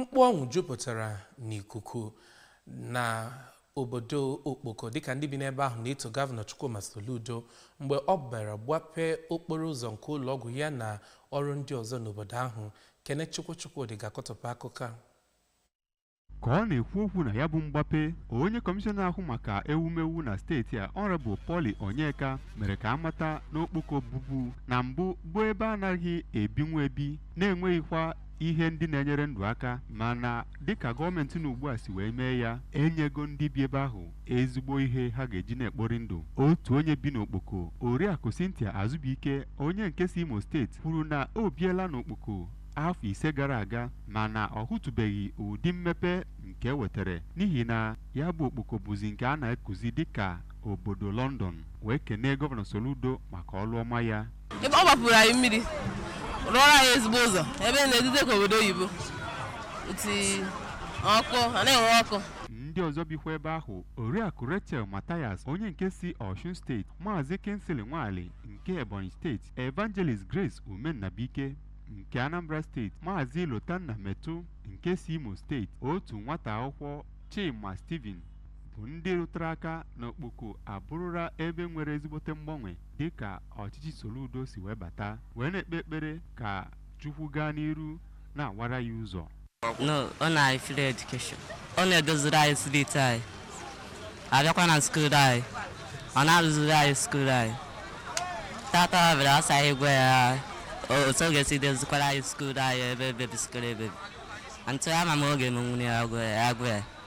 Mkpu ọnwụ jupụtara n'ikuku na obodo Okpoko dịka ndị bi n'ebe ahụ na-eto Gọvanọ Chukwuma Soludo mgbe ọ bịara gbapee okporo ụzọ nke ụlọọgwụ ya na ọrụ ndị ọzọ n'obodo ahụ. Kene Chukwudị ga-akọtọpụ akụkọ a. Ka ọ na-ekwu okwu na ya bụ mgbape, onye kọmishọna ahụ maka ewumewu na steeti a Honorable Paul Onyeka mere ka amata n'Okpoko bubu na mbụ bụ ebe anaghị ebinwu ebi na-enweghịkwa ihe ndị na-enyere ndụ aka, mana dịka gọọmenti na ugbu a si wee mee ya, enyego ndị bi ebe ahụ ezigbo ihe ha ga-eji na-ekpori ndụ. Otu onye bi n'Okpoko, Oriakụ Cynthia Azubike, onye nke si Imo steeti, kwuru na o biela n'Okpoko afọ 5 gara aga mana ọ hụtụbeghị ụdị mmepe nke wetara, n'ihi na ya bụ Okpoko bụzi nke a na-ekuzi dịka obodo London. Wee kenee Gọvanọ Soludo maka ọrụ ọma ya. Ebe ọ gbapụrụ anyị mmiri rụọrọ anyị ezigbo ụzọ ebe na-edide ka obodo oyibo oti ọkụ na-enwe ọkụ. Ndị ọzọ bikwa ebe ahụ, Oriakụ Rachel Mathias, onye nke si Osun steeti, Maazị Kingsley Nwali nke Ebonyi steeti, Evangelist Grace Umennabike nke Anambra steeti, Maazị Lotanna Metu nke si Imo steeti, otu nwata akwụkwọ Chima Steven bụ ndị rụtara aka n'Okpoko abụrụla ebe nwere ezigbote mgbanwe dịka ọchịchị Soludo si wee bata, wee na-ekpe ekpere ka Chukwu gaa n'iru na-awara ya ụzọ. No, ọ na-free education. Ọ na-edoziri anyị steeti anyị. Abịakwa na skuul anyị. Ọ na-arụziri anyị skuul anyị. Tata bịara asa anyị gwa ya otu ọ ga-esi dozikwara anyị skuul anyị ebe ebebisikara ebebi. Ntụ ama m oge m nwunye ya agwa ya.